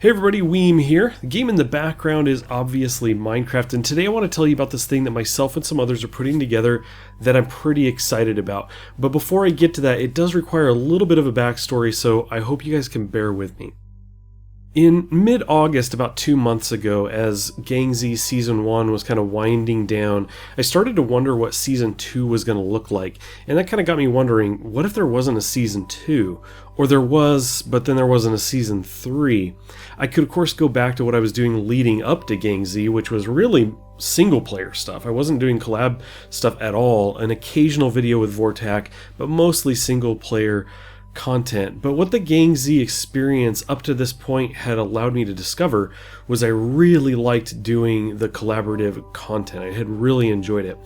Hey everybody, Weem here. The game in the background is obviously Minecraft, and today I want to tell you about this thing that myself and some others are putting together that I'm pretty excited about. But before I get to that, it does require a little bit of a backstory, so I hope you guys can bear with me. In mid-August, about 2 months ago, as Gang Z Season 1 was kind of winding down, I started to wonder what Season 2 was going to look like. And that kind of got me wondering, what if there wasn't a Season 2? Or there was, but then there wasn't a Season 3. I could, of course, go back to what I was doing leading up to Gang Z, which was really single-player stuff. I wasn't doing collab stuff at all. An occasional video with Vortac, but mostly single-player content. But what the Gang Z experience up to this point had allowed me to discover was I really liked doing the collaborative content. I had really enjoyed it.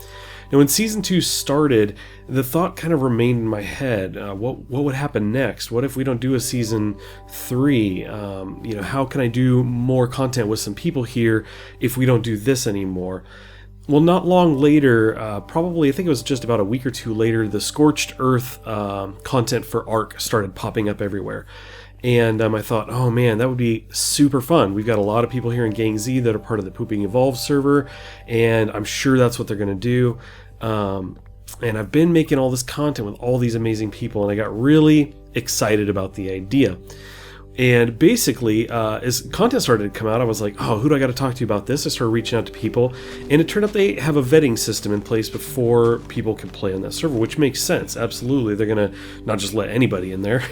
Now when Season 2 started, the thought kind of remained in my head. What would happen next? What if we don't do a Season 3? How can I do more content with some people here if we don't do this anymore? Well, not long later, probably I think it was just about a week or two later, the Scorched Earth content for Ark started popping up everywhere. And I thought, oh man, that would be super fun. We've got a lot of people here in Gang Z that are part of the Pooping Evolve server, and I'm sure that's what they're going to do. And I've been making all this content with all these amazing people, and I got really excited about the idea. And basically, as content started to come out, I was like, oh, who do I got to talk to about this? I started reaching out to people, and it turned out they have a vetting system in place before people can play on that server, which makes sense. Absolutely. They're going to not just let anybody in there.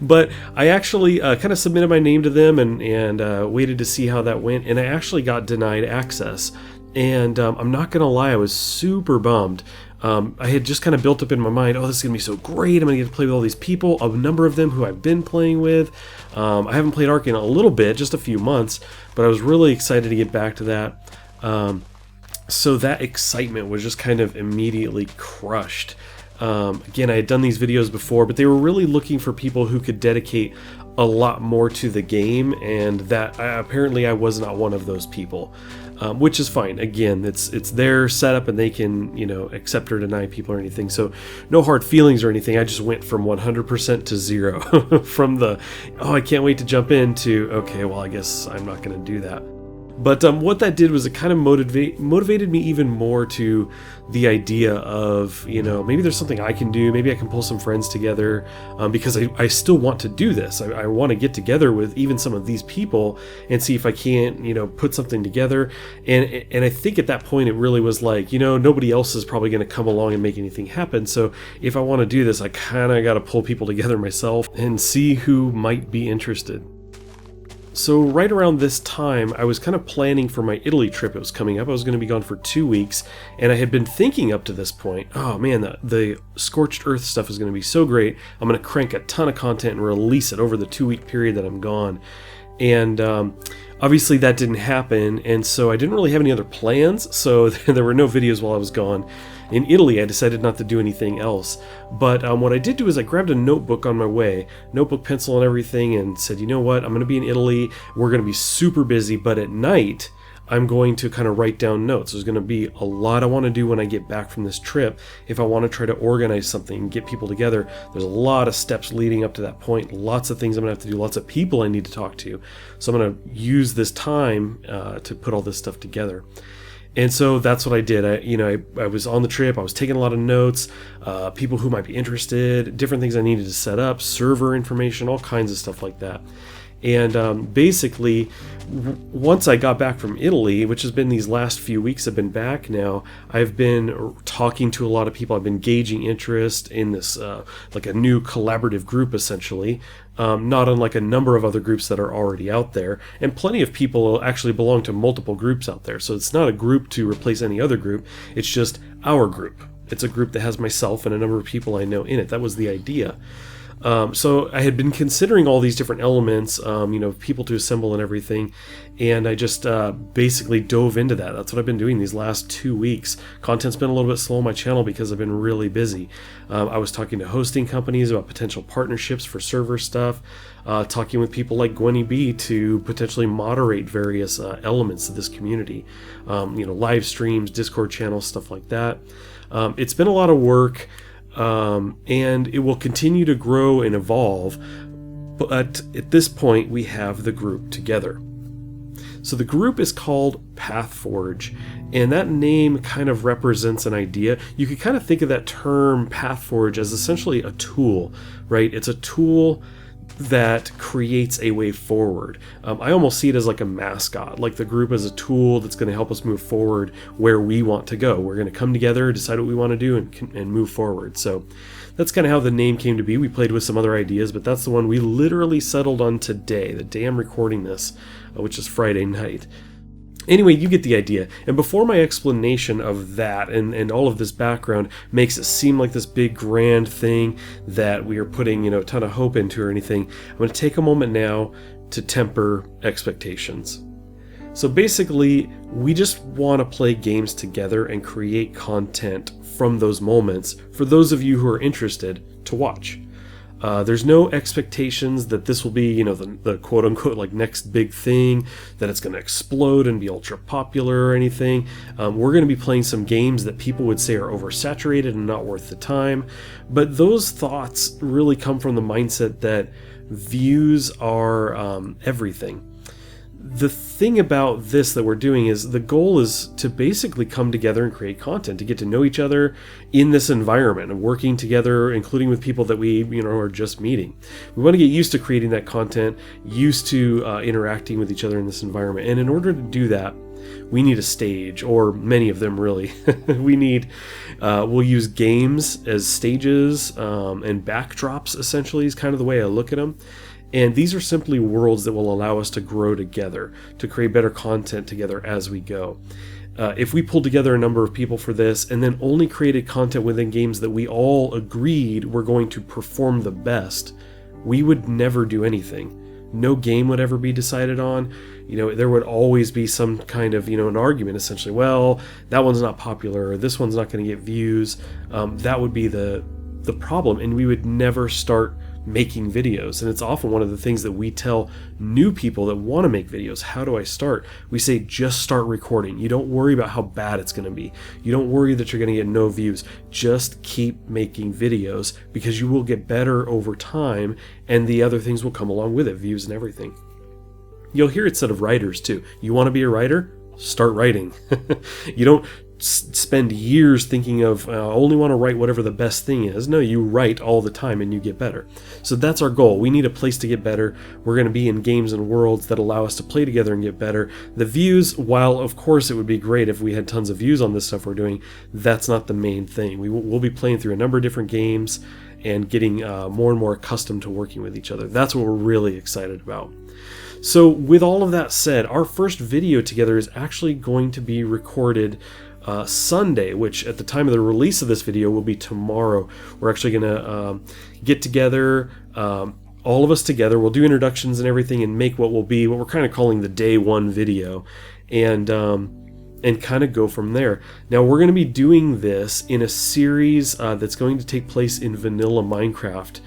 But I actually kind of submitted my name to them and waited to see how that went, and I actually got denied access. And I'm not going to lie, I was super bummed. I had just kind of built up in my mind, oh, this is going to be so great. I'm going to get to play with all these people, a number of them who I've been playing with. I haven't played Ark in a little bit, just a few months, but I was really excited to get back to that. So that excitement was just kind of immediately crushed. Again, I had done these videos before, but they were really looking for people who could dedicate a lot more to the game, and that apparently I was not one of those people. Which is fine. Again, it's their setup, and they can, accept or deny people or anything. So no hard feelings or anything. I just went from 100% to 0. From the, oh, I can't wait to jump in, to, okay, well, I guess I'm not going to do that. But what that did was it kind of motivated me even more to the idea of, maybe there's something I can do. Maybe I can pull some friends together, because I still want to do this. I want to get together with even some of these people and see if I can't, put something together. And I think at that point it really was like, nobody else is probably going to come along and make anything happen. So if I want to do this, I kind of got to pull people together myself and see who might be interested. So right around this time, I was kind of planning for my Italy trip. It was coming up. I was going to be gone for 2 weeks, and I had been thinking up to this point, oh man, the Scorched Earth stuff is going to be so great. I'm going to crank a ton of content and release it over the 2-week period that I'm gone. And obviously that didn't happen, and so I didn't really have any other plans, so there were no videos while I was gone. In Italy, I decided not to do anything else. But what I did do is I grabbed a notebook on my way, notebook, pencil, and everything, and said, you know what, I'm going to be in Italy. We're going to be super busy, but at night, I'm going to kind of write down notes. There's going to be a lot I want to do when I get back from this trip. If I want to try to organize something and get people together, there's a lot of steps leading up to that point, lots of things I'm going to have to do, lots of people I need to talk to. So I'm going to use this time to put all this stuff together. And so that's what I did. I was on the trip. I was taking a lot of notes, people who might be interested, different things I needed to set up, server information, all kinds of stuff like that. And basically, once I got back from Italy, which has been these last few weeks I've been back now, I've been talking to a lot of people. I've been gauging interest in this, like a new collaborative group, essentially, not unlike a number of other groups that are already out there. And plenty of people actually belong to multiple groups out there. So it's not a group to replace any other group. It's just our group. It's a group that has myself and a number of people I know in it. That was the idea. So I had been considering all these different elements, people to assemble and everything, and I just basically dove into that. That's what I've been doing these last 2 weeks. Content's been a little bit slow on my channel because I've been really busy. I was talking to hosting companies about potential partnerships for server stuff, talking with people like Gwenny B to potentially moderate various elements of this community, live streams, Discord channels, stuff like that. It's been a lot of work. And it will continue to grow and evolve, But at this point, we have the group together. So the group is called PathForge, and that name kind of represents an idea. You could kind of think of that term PathForge as essentially a tool, right? It's a tool that creates a way forward. I almost see it as like a mascot, like the group as a tool that's going to help us move forward where we want to go. We're going to come together, decide what we want to do, and move forward. So that's kind of how the name came to be. We played with some other ideas, but that's the one we literally settled on today, the day I'm recording this, which is Friday night. Anyway, you get the idea. And before my explanation of that and all of this background makes it seem like this big grand thing that we are putting, a ton of hope into or anything, I'm going to take a moment now to temper expectations. So basically, we just want to play games together and create content from those moments for those of you who are interested to watch. There's no expectations that this will be, the quote-unquote like next big thing, that it's going to explode and be ultra popular or anything. We're going to be playing some games that people would say are oversaturated and not worth the time. But those thoughts really come from the mindset that views are everything. The thing about this that we're doing is the goal is to basically come together and create content, to get to know each other in this environment and working together, including with people that we are just meeting. We want to get used to creating that content, used to interacting with each other in this environment. And in order to do that, we need a stage, or many of them really. We'll use games as stages and backdrops, essentially, is kind of the way I look at them. And these are simply worlds that will allow us to grow together, to create better content together as we go. If we pulled together a number of people for this and then only created content within games that we all agreed were going to perform the best, we would never do anything. No game would ever be decided on. There would always be some kind of, an argument, essentially. Well, that one's not popular, or this one's not going to get views. That would be the problem, and we would never start making videos. And it's often one of the things that we tell new people that want to make videos. How do I start? We say, just start recording. You don't worry about how bad it's going to be. You don't worry that you're going to get no views. Just keep making videos, because you will get better over time, and the other things will come along with it, views and everything. You'll hear it said of writers too. You want to be a writer? Start writing. You don't spend years thinking of, I only want to write whatever the best thing is. No, you write all the time and you get better. So that's our goal. We need a place to get better. We're going to be in games and worlds that allow us to play together and get better. The views, while of course it would be great if we had tons of views on this stuff we're doing, that's not the main thing. We'll be playing through a number of different games and getting more and more accustomed to working with each other. That's what we're really excited about. So with all of that said, our first video together is actually going to be recorded Sunday, which at the time of the release of this video will be tomorrow. We're actually going to get together, all of us together. We'll do introductions and everything and make what we're kind of calling the day one video, and kind of go from there. Now we're going to be doing this in a series that's going to take place in vanilla Minecraft.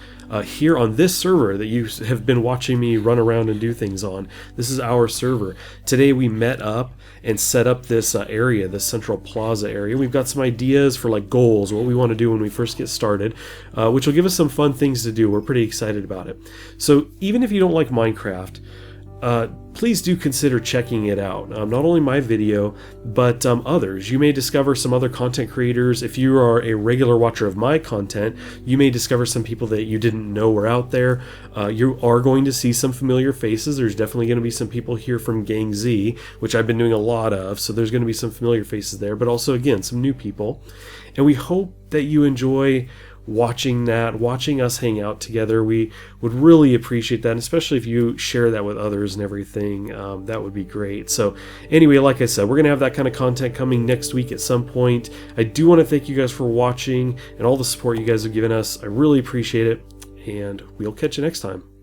Here on this server that you have been watching me run around and do things on. This is our server. Today we met up and set up this area, this central plaza area. We've got some ideas for like goals, what we want to do when we first get started, which will give us some fun things to do. We're pretty excited about it. So even if you don't like Minecraft, please do consider checking it out. Not only my video, but others. You may discover some other content creators. If you are a regular watcher of my content, you may discover some people that you didn't know were out there. You are going to see some familiar faces. There's definitely going to be some people here from Gang Z, which I've been doing a lot of, so there's going to be some familiar faces there, but also, again, some new people. And we hope that you enjoy watching us hang out together. We would really appreciate that, and especially if you share that with others and everything. That would be great. So anyway, like I said, we're going to have that kind of content coming next week at some point. I do want to thank you guys for watching and all the support you guys have given us. I really appreciate it, and we'll catch you next time.